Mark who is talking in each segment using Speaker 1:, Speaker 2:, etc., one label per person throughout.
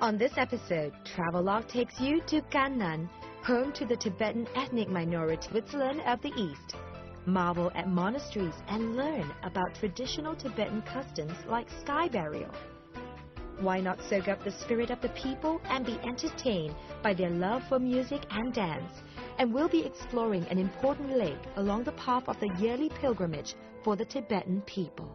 Speaker 1: On this episode, Travelogue takes you to Gannan, home to the Tibetan ethnic minority Switzerland of the East. Marvel at monasteries and learn about traditional Tibetan customs like sky burial. Why not soak up the spirit of the people and be entertained by their love for music and dance? And we'll be exploring an important lake along the path of the yearly pilgrimage for the Tibetan people.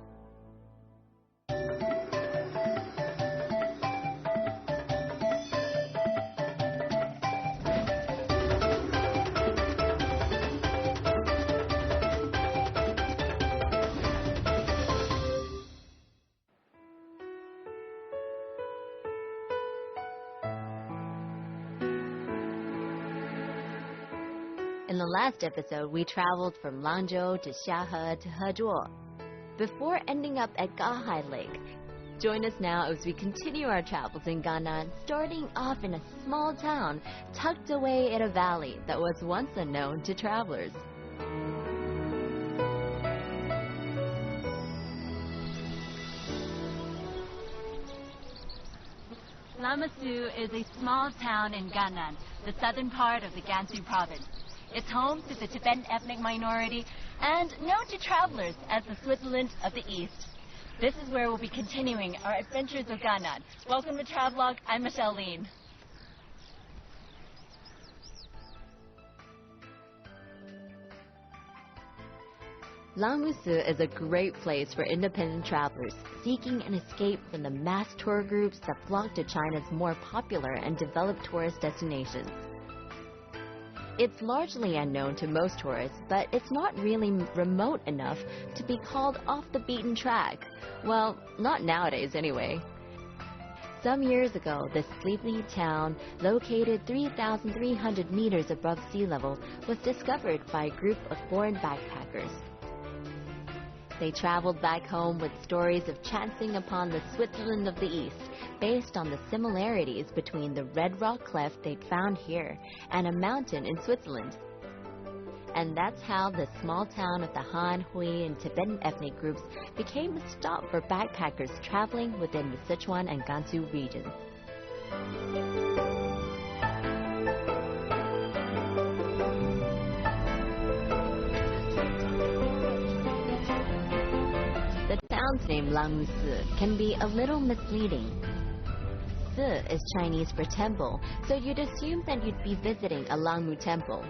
Speaker 2: In the last episode, we traveled from Langzhou to Xiahe to Hezhuo, before ending up at Gahai Lake. Join us now as we continue our travels in Gannan, starting off in a small town tucked away in a valley that was once unknown to travelers.
Speaker 3: Lammasu is a small town in Gannan, the southern part of the Gansu province. It's home to the Tibetan ethnic minority and known to travelers as the Switzerland of the East. This is where we'll be continuing our adventures of Gannan. Welcome to Travelogue. I'm Michelle Lean.
Speaker 2: Lammasu is a great place for independent travelers seeking an escape from the mass tour groups that flock to China's more popular and developed tourist destinations. It's largely unknown to most tourists, but it's not really remote enough to be called off the beaten track. Well, not nowadays anyway. Some years ago, this sleepy town, located 3,300 meters above sea level, was discovered by a group of foreign backpackers. They traveled back home with stories of chancing upon the Switzerland of the East, based on the similarities between the red rock cleft they'd found here and a mountain in Switzerland. And that's how the small town of the Han, Hui, and Tibetan ethnic groups became a stop for backpackers traveling within the Sichuan and Gansu regions. The town's name Lammasu can be a little misleading. Si is Chinese for temple, so you'd assume that you'd be visiting a Langmu temple.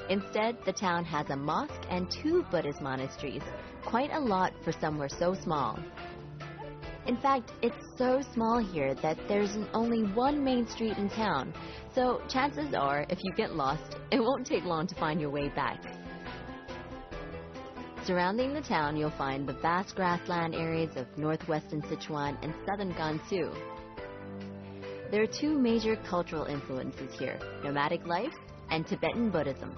Speaker 2: Instead, the town has a mosque and 2 Buddhist monasteries, quite a lot for somewhere so small. In fact, it's so small here that there's only one main street in town, so chances are, if you get lost, it won't take long to find your way back. Surrounding the town, you'll find the vast grassland areas of northwestern Sichuan and southern Gansu. There are 2 major cultural influences here: nomadic life and Tibetan Buddhism.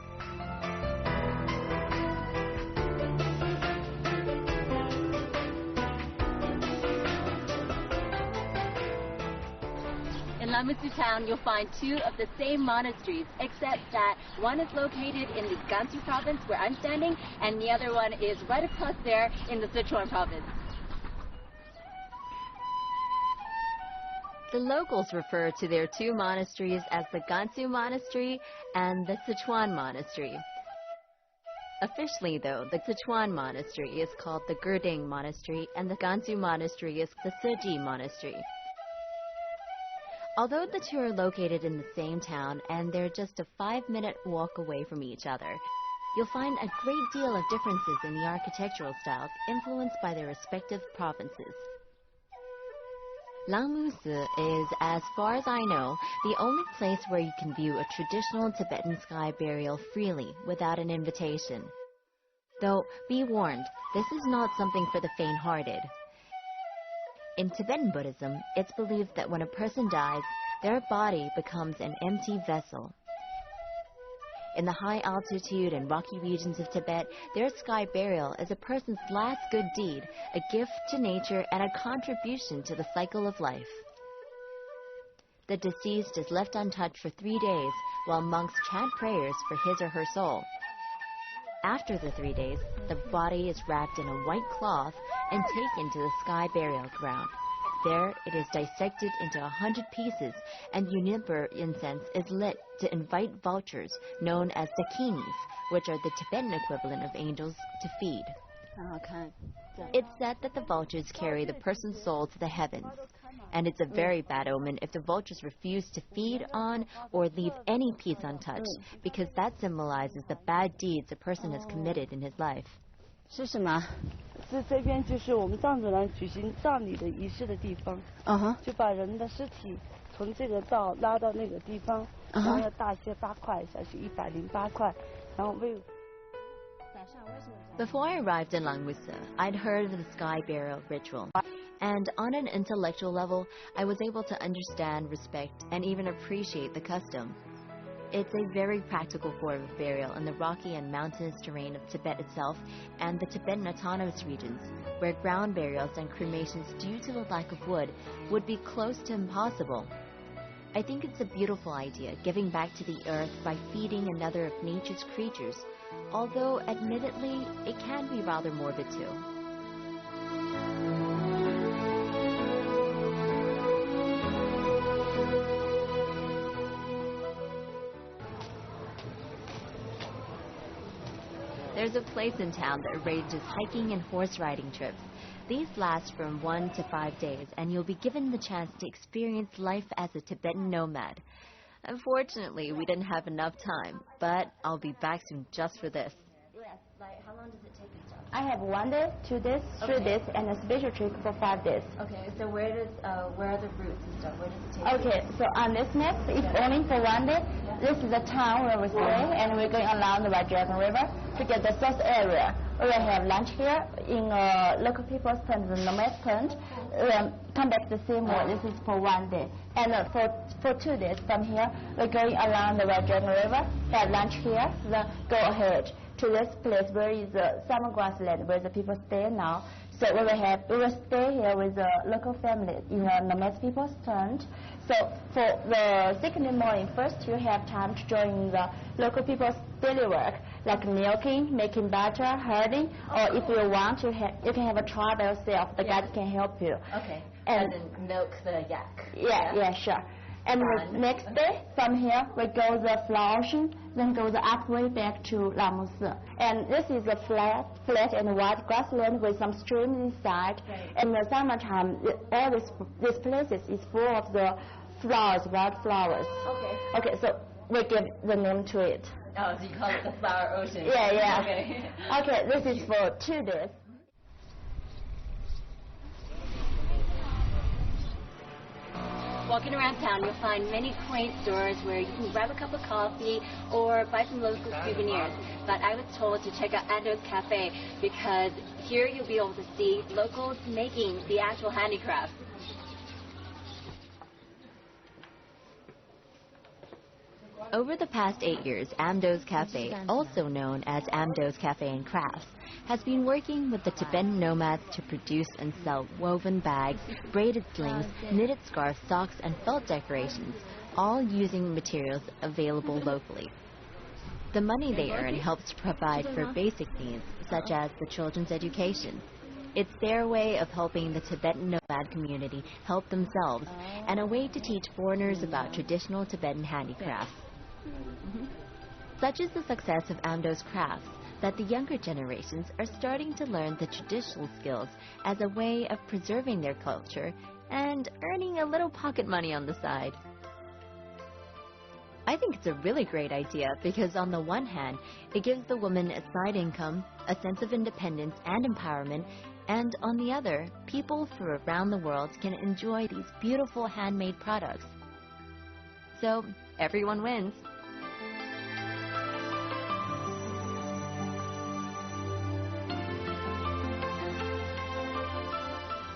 Speaker 3: In Lammasu town, you'll find 2 of the same monasteries, except that one is located in the Gansu province where I'm standing, and the other one is right across there in the Sichuan province.
Speaker 2: The locals refer to their 2 monasteries as the Gansu Monastery and the Sichuan Monastery. Officially, though, the Sichuan Monastery is called the Gerding Monastery and the Gansu Monastery is the Siji Monastery. Although the 2 are located in the same town and they're just a 5-minute walk away from each other, you'll find a great deal of differences in the architectural styles influenced by their respective provinces. Lammasu is, as far as I know, the only place where you can view a traditional Tibetan sky burial freely without an invitation. Though, be warned, this is not something for the faint-hearted. In Tibetan Buddhism, it's believed that when a person dies, their body becomes an empty vessel. In the high altitude and rocky regions of Tibet, their sky burial is a person's last good deed, a gift to nature and a contribution to the cycle of life. The deceased is left untouched for 3 days while monks chant prayers for his or her soul. After the 3 days, the body is wrapped in a white cloth and taken to the sky burial ground. There, it is dissected into 100 pieces, and juniper incense is lit to invite vultures, known as dakinis, which are the Tibetan equivalent of angels, to feed. It's said that the vultures carry the person's soul to the heavens, and it's a very bad omen if the vultures refuse to feed on or leave any piece untouched, because that symbolizes the bad deeds a person has committed in his life.
Speaker 4: 是什么？是这边就是我们藏族人举行葬礼的仪式的地方。就把人的尸体从这个道拉到那个地方，然后要大卸8块，下去108块，然后为。
Speaker 2: Before I arrived in Langmusa, I'd heard of the sky burial ritual, and on an intellectual level, I was able to understand, respect, and even appreciate the custom. It's a very practical form of burial in the rocky and mountainous terrain of Tibet itself and the Tibetan autonomous regions, where ground burials and cremations due to the lack of wood would be close to impossible. I think it's a beautiful idea, giving back to the earth by feeding another of nature's creatures, although admittedly, it can be rather morbid too. There's a place in town that arranges hiking and horse riding trips. These last from 1 to 5 days, and you'll be given the chance to experience life as a Tibetan nomad. Unfortunately, we didn't have enough time, but I'll be back soon just for this.
Speaker 5: Yes, like how long does it take and stuff? I have 1 day, 2 days, 3 days, and a special trip for 5 days.
Speaker 2: Okay, so where are the routes and stuff? Where does it take you?
Speaker 5: Okay, so on this map, it's only for 1 day. This is the town where we stay, and we're going along the White Dragon River to get the south area. We will have lunch here in local people's tent, the nomad tent. Come back the same way. This is for 1 day. And for 2 days from here, we're going along the White Dragon River, have lunch here, then go ahead to this place where is the summer grassland where the people stay now. So we will stay here with the local family in the nomad people's tent. So for the second morning, first you have time to join the local people's daily work, like milking, making butter, herding, or if you want, you can have a trial by yourself. The guide can help you.
Speaker 2: Okay.
Speaker 5: And
Speaker 2: then milk the yak.
Speaker 5: Yeah, sure. And the next day, from here, we go the Flower Ocean, then go the upway back to Langmusa. And this is a flat and wide grassland with some streams inside.
Speaker 2: Right.
Speaker 5: And in the summertime, all these places is full of the flowers, wild flowers.
Speaker 2: Okay.
Speaker 5: Okay, so we give the name to it.
Speaker 2: Oh, so you call it the Flower Ocean.
Speaker 5: Yeah.
Speaker 2: Okay.
Speaker 5: Okay, this is for 2 days.
Speaker 3: Walking around town, you'll find many quaint stores where you can grab a cup of coffee or buy some local souvenirs. But I was told to check out Ando's Cafe because here you'll be able to see locals making the actual handicrafts.
Speaker 2: Over the past 8 years, Amdo's Cafe, also known as Amdo's Cafe and Crafts, has been working with the Tibetan nomads to produce and sell woven bags, braided slings, knitted scarves, socks, and felt decorations, all using materials available locally. The money they earn helps to provide for basic needs, such as the children's education. It's their way of helping the Tibetan nomad community help themselves, and a way to teach foreigners about traditional Tibetan handicrafts. Such is the success of Amdo's crafts that the younger generations are starting to learn the traditional skills as a way of preserving their culture and earning a little pocket money on the side. I think it's a really great idea because on the one hand, it gives the woman a side income, a sense of independence and empowerment, and on the other, people from around the world can enjoy these beautiful handmade products. So, everyone wins.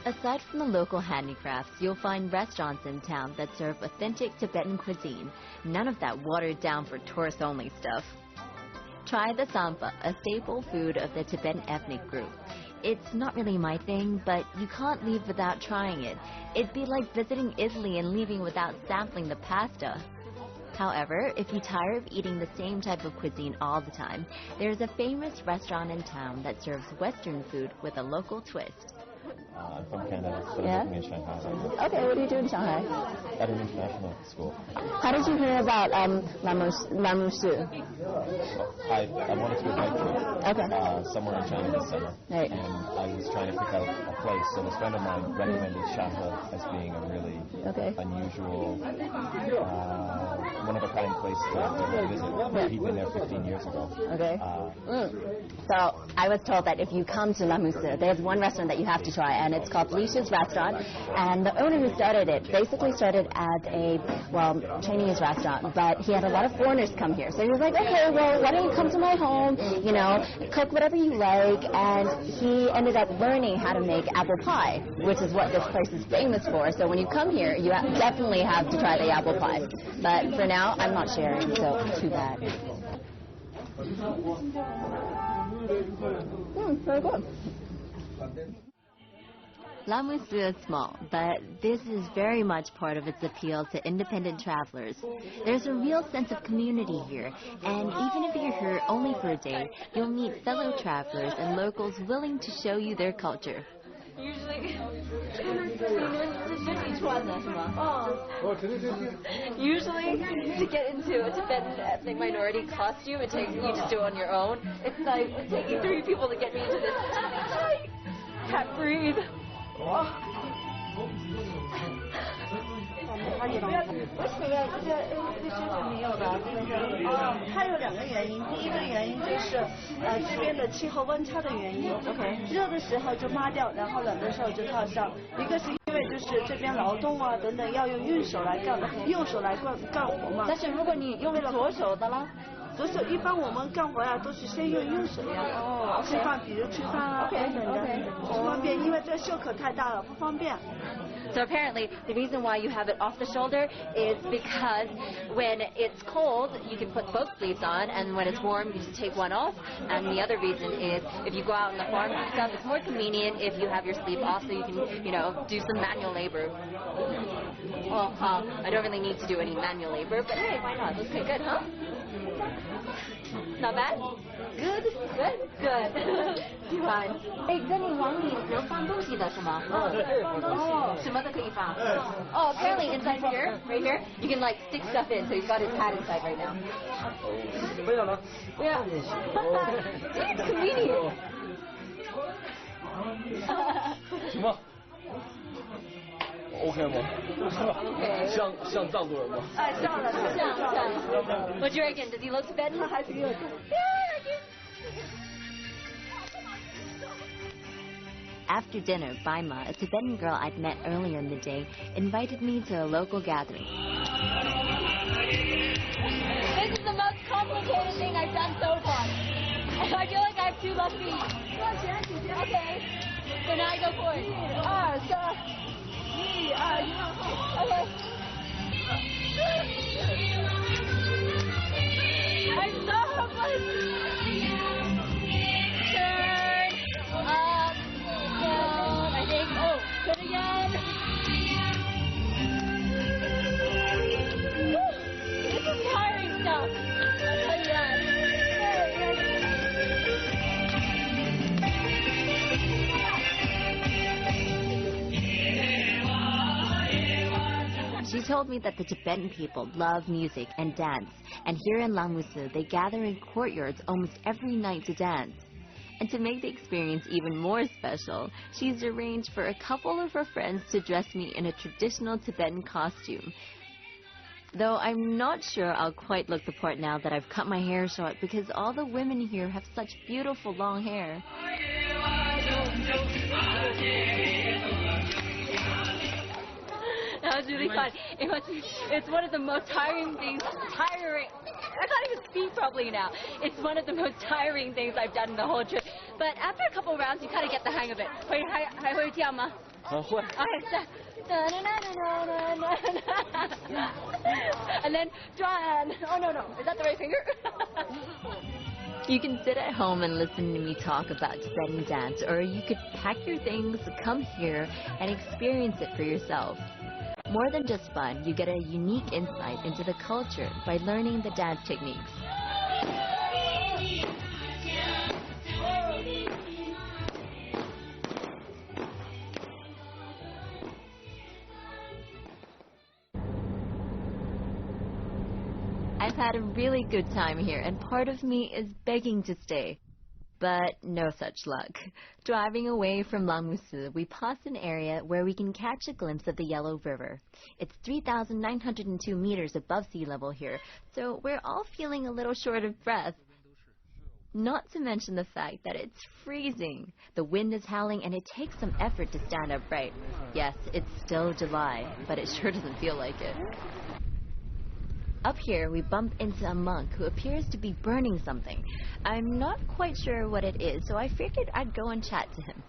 Speaker 2: Aside from the local handicrafts, you'll find restaurants in town that serve authentic Tibetan cuisine, none of that watered-down for tourists-only stuff. Try the sampa, a staple food of the Tibetan ethnic group. It's not really my thing, but you can't leave without trying it. It'd be like visiting Italy and leaving without sampling the pasta. However, if you tire of eating the same type of cuisine all the time, there's a famous restaurant in town that serves Western food with a local twist.
Speaker 6: I'm from Canada, but I'm living in Shanghai right now.
Speaker 5: Okay, what do you do in Shanghai?
Speaker 6: At an international school.
Speaker 5: How did you hear about Lanmusu?
Speaker 6: I wanted to go bike trip somewhere in China this summer,
Speaker 5: right.
Speaker 6: And I was trying to pick out a place. So this friend of mine recommended Shahe as being a really unusual, one-of-a-kind place to visit. He'd been there 15 years ago.
Speaker 5: Okay. So I was told that if you come to Lanmusu, there's one restaurant that you have to try, and it's called Lisha's Restaurant. And the owner who started it basically started as a, Chinese restaurant, but he had a lot of foreigners come here. So he was like, okay, well, why don't you come to my home, cook whatever you like. And he ended up learning how to make apple pie, which is what this place is famous for. So when you come here, you definitely have to try the apple pie. But for now, I'm not sharing, so too bad. Very good.
Speaker 2: Lanmusu is small, but this is very much part of its appeal to independent travelers. There's a real sense of community here, and even if you're here only for a day, you'll meet fellow travelers and locals willing to show you their culture.
Speaker 3: Usually to get into a Tibetan ethnic minority costume, it takes you just do it on your own. It's like taking 3 people to get me into this. Can't breathe.
Speaker 4: 为什么要这身份没有了？它有2个原因，第一个原因就是这边的气候温差的原因。OK， 热的时候就抹掉，然后冷的时候就套上。一个是因为就是这边劳动啊等等要用右手来干活嘛。
Speaker 3: 但是如果你用左手的啦。
Speaker 4: 左手一般我们干活呀，都是先用右手呀。吃饭，比如吃饭啊等等的，不方便，因为这袖口太大了，不方便。
Speaker 3: So apparently, the reason why you have it off the shoulder is because when it's cold, you can put both sleeves on, and when it's warm, you just take one off. And the other reason is if you go out in the farm and stuff, it's more convenient if you have your sleeve off, so you can, do some manual labor. Well, I don't really need to do any manual labor, but hey, why not? Looks pretty good, huh? Not bad? Good? Good? Good. Fine. 哎，跟你往里能放东西的是吗？哦，什么都可以放。Oh, apparently inside here, right here, you can like stick stuff in. So he's got his hat inside right now.
Speaker 7: 不要了。
Speaker 3: 不要。It's convenient.
Speaker 7: 行吧。OK 吗？
Speaker 3: OK。
Speaker 7: 像藏族人吗？
Speaker 4: 哎，像。
Speaker 3: What do you reckon? Does he look Tibetan?
Speaker 4: 还挺有。
Speaker 2: After dinner, Baima, a Tibetan girl I'd met earlier in the day, invited me to a local gathering.
Speaker 3: This is the most complicated thing I've done so far. I feel like I have 2 left feet. Okay. So now I go for it. 2, 3, 1, 2, 3. Okay. I'm so hopeless. Turn up, down. I think. Oh, turn again. Woo. This is tiring stuff. I'll tell you that.
Speaker 2: She told me that the Tibetan people love music and dance, and here in Lanmusu, they gather in courtyards almost every night to dance. And to make the experience even more special, she's arranged for a couple of her friends to dress me in a traditional Tibetan costume. Though I'm not sure I'll quite look the part now that I've cut my hair short, because all the women here have such beautiful long hair.
Speaker 3: That was really fun. It's one of the most tiring things. I can't even speak properly now. It's one of the most tiring things I've done the whole trip. But after a couple of rounds, you kind of get the hang of it. 还会跳吗？
Speaker 7: 会。
Speaker 3: And then John. Oh no, is that the right finger?
Speaker 2: You can sit at home and listen to me talk about Tibetan dance, or you could pack your things, come here, and experience it for yourself. More than just fun, you get a unique insight into the culture by learning the dance techniques. I've had a really good time here, and part of me is begging to stay. But no such luck. Driving away from Langmusu, we pass an area where we can catch a glimpse of the Yellow River. It's 3,902 meters above sea level here, so we're all feeling a little short of breath. Not to mention the fact that it's freezing. The wind is howling and it takes some effort to stand upright. Yes, it's still July, but it sure doesn't feel like it. Up here, we bump into a monk who appears to be burning something. I'm not quite sure what it is, so I figured I'd go and chat to him.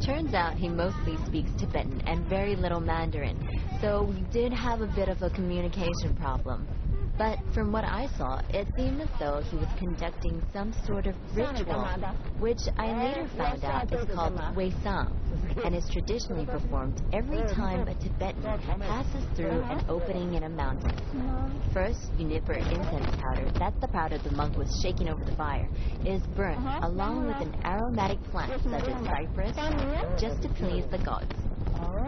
Speaker 2: Turns out he mostly speaks Tibetan and very little Mandarin, so we did have a bit of a communication problem. But from what I saw, it seemed as though he was conducting some sort of ritual, which I later found out is called Weisang, and is traditionally performed every time a Tibetan passes through an opening in a mountain. First, juniper incense powder, that's the powder the monk was shaking over the fire, is burnt along with an aromatic plant such as cypress, just to please the gods.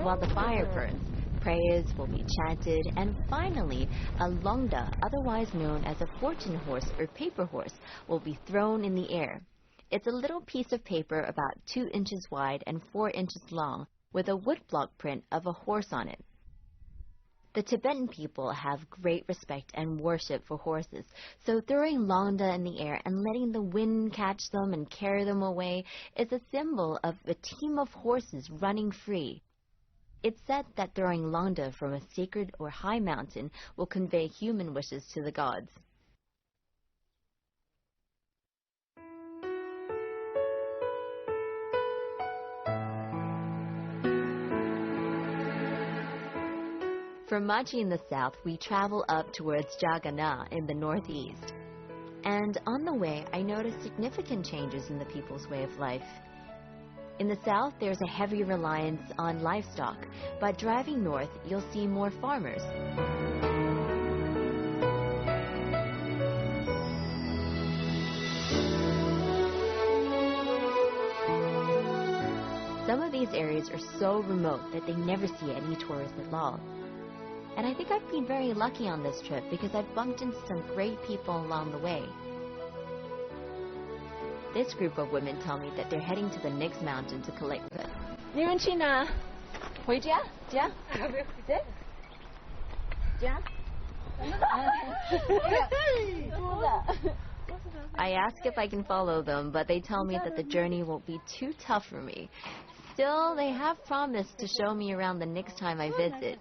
Speaker 2: While the fire burns, prayers will be chanted, and finally, a longda, otherwise known as a fortune horse or paper horse, will be thrown in the air. It's a little piece of paper about 2 inches wide and 4 inches long, with a woodblock print of a horse on it. The Tibetan people have great respect and worship for horses, so throwing longda in the air and letting the wind catch them and carry them away is a symbol of a team of horses running free. It's said that throwing longda from a sacred or high mountain will convey human wishes to the gods. From Machi in the south, we travel up towards GANNANⅡ in the northeast. And on the way, I noticed significant changes in the people's way of life. In the south, there's a heavy reliance on livestock, but driving north, you'll see more farmers. Some of these areas are so remote that they never see any tourists at all. And I think I've been very lucky on this trip because I've bumped into some great people along the way. This group of women tell me that they're heading to the next mountain to collect wood.
Speaker 8: 你们去哪？回家？家？对？家？I
Speaker 2: ask if I can follow them, but they tell me that the journey won't be too tough for me. Still, they have promised to show me around the next time I visit.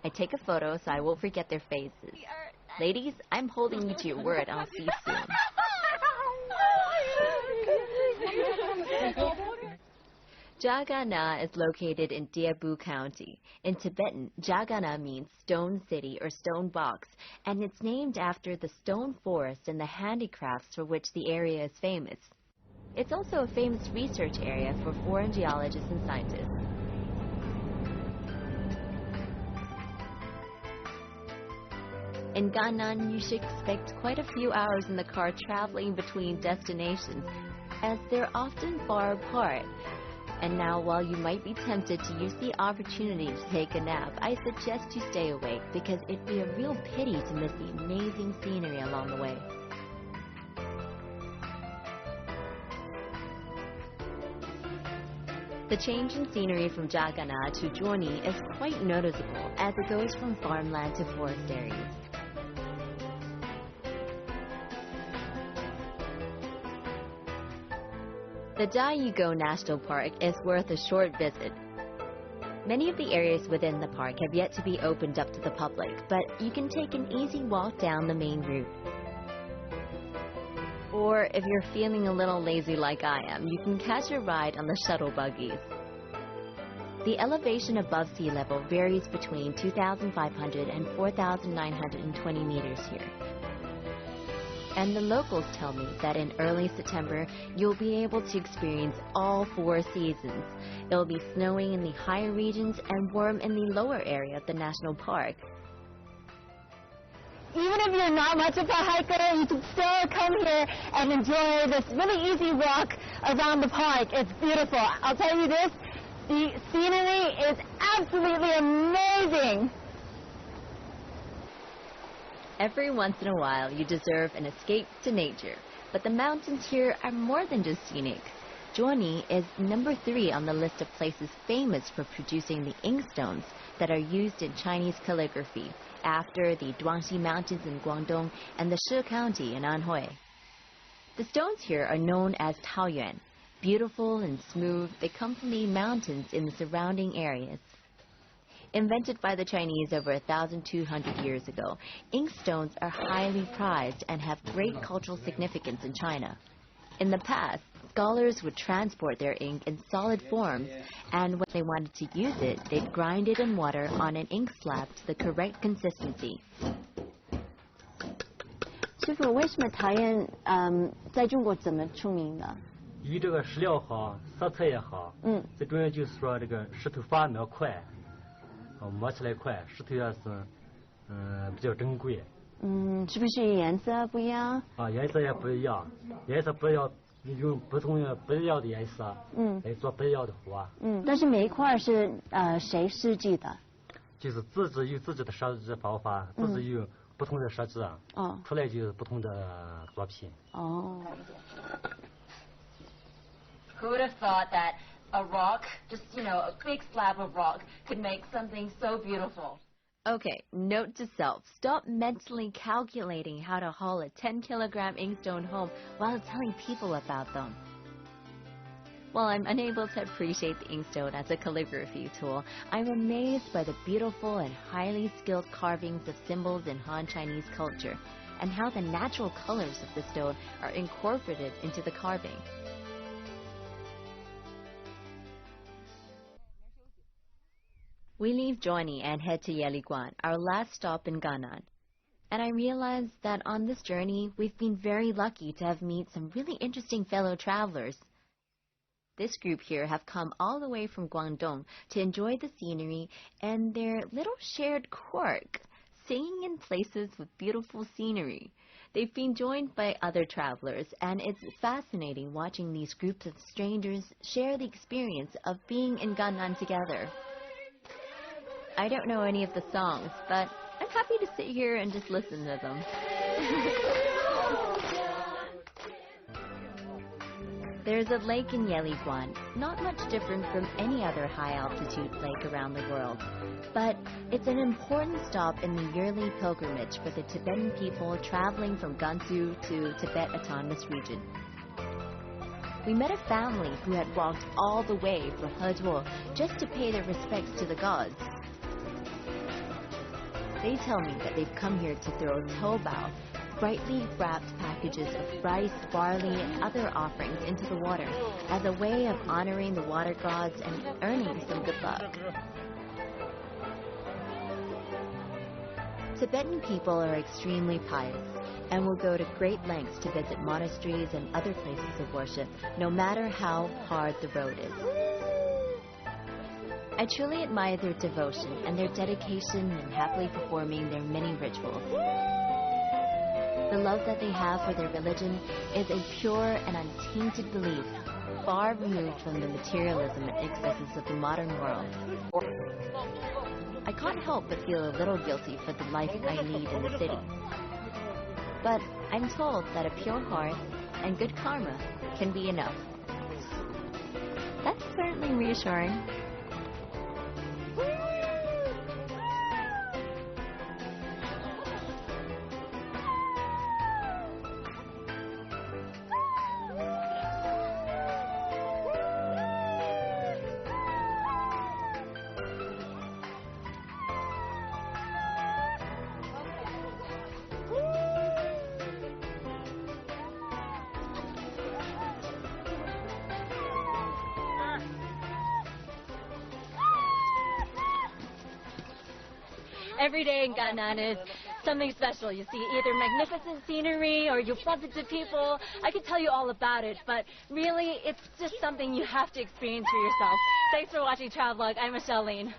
Speaker 2: I take a photo so I won't forget their faces. Ladies, I'm holding you to your word. I'll see you soon. GANNANⅡ is located in Daegu County. In Tibetan, GANNANⅡ means stone city or stone box, and it's named after the stone forest and the handicrafts for which the area is famous. It's also a famous research area for foreign geologists and scientists. In Gannan, you should expect quite a few hours in the car traveling between destinations, as they're often far apart. And now, while you might be tempted to use the opportunity to take a nap, I suggest you stay awake because it'd be a real pity to miss the amazing scenery along the way. The change in scenery from GANNANⅡ to Jorni is quite noticeable as it goes from farmland to forest areas. The Daegu National Park is worth a short visit. Many of the areas within the park have yet to be opened up to the public, but you can take an easy walk down the main route. Or if you're feeling a little lazy like I am, you can catch a ride on the shuttle buggies. The elevation above sea level varies between 2,500 and 4,920 meters here. And the locals tell me that in early September, you'll be able to experience all 4 seasons. It'll be snowing in the higher regions and warm in the lower area of the national park.
Speaker 5: Even if you're not much of a hiker, you can still come here and enjoy this really easy walk around the park. It's beautiful. I'll tell you this, The scenery is absolutely amazing.
Speaker 2: Every once in a while, you deserve an escape to nature. But the mountains here are more than just scenic. Zhuoni is number 3 on the list of places famous for producing the inkstones that are used in Chinese calligraphy, after the Duangxi Mountains in Guangdong and the Shi County in Anhui. The stones here are known as taoyuan. Beautiful and smooth, they come from the mountains in the surrounding areas. Invented by the Chinese over 1,200 years ago, inkstones are highly prized and have great cultural significance in China. In the past, scholars would transport their ink in solid forms, and when they wanted to use it, they'd grind it in water on an ink slab to the correct consistency.
Speaker 8: 师傅，为什么陶砚在中国怎么出名的？
Speaker 9: 以这个石料好，色彩也好。最重要就是说这个石头发磨快。 磨起来快，石头也是，比较珍贵。
Speaker 8: 是不是颜色不一样？
Speaker 9: 颜色也不一样，颜色不要用不一样的颜色，来做不一样的花。
Speaker 8: 但是每一块是谁设计的？
Speaker 9: 就是自己有自己的设计方法，自己有不同的设计出来就是不同的作品。
Speaker 3: Who would have thought that a rock, just, a big slab of rock, could make something so beautiful?
Speaker 2: Okay, note to self, stop mentally calculating how to haul a 10-kilogram inkstone home while telling people about them. While I'm unable to appreciate the inkstone as a calligraphy tool, I'm amazed by the beautiful and highly skilled carvings of symbols in Han Chinese culture, and how the natural colors of the stone are incorporated into the carving. We leave Zhuoni and head to Yeliguan, our last stop in Gannan. And I realize that on this journey, we've been very lucky to have met some really interesting fellow travelers. This group here have come all the way from Guangdong to enjoy the scenery and their little shared quirk, singing in places with beautiful scenery. They've been joined by other travelers, and it's fascinating watching these groups of strangers share the experience of being in Gannan together. I don't know any of the songs, but I'm happy to sit here and just listen to them. There's a lake in Yeliguan, not much different from any other high-altitude lake around the world, but it's an important stop in the yearly pilgrimage for the Tibetan people traveling from Gansu to Tibet Autonomous Region. We met a family who had walked all the way from Hetuo just to pay their respects to the gods. They tell me that they've come here to throw taobao, brightly wrapped packages of rice, barley, and other offerings into the water as a way of honoring the water gods and earning some good luck. Tibetan people are extremely pious and will go to great lengths to visit monasteries and other places of worship, no matter how hard the road is. I truly admire their devotion and their dedication in happily performing their many rituals. The love that they have for their religion is a pure and untainted belief, far removed from the materialism and excesses of the modern world. I can't help but feel a little guilty for the life I lead in the city. But I'm told that a pure heart and good karma can be enough. That's certainly reassuring. Every day in Gannan is something special. You see either magnificent scenery or you bump into people. I could tell you all about it, but really it's just something you have to experience for yourself. Thanks for watching Travelogue. I'm Michelle Lane.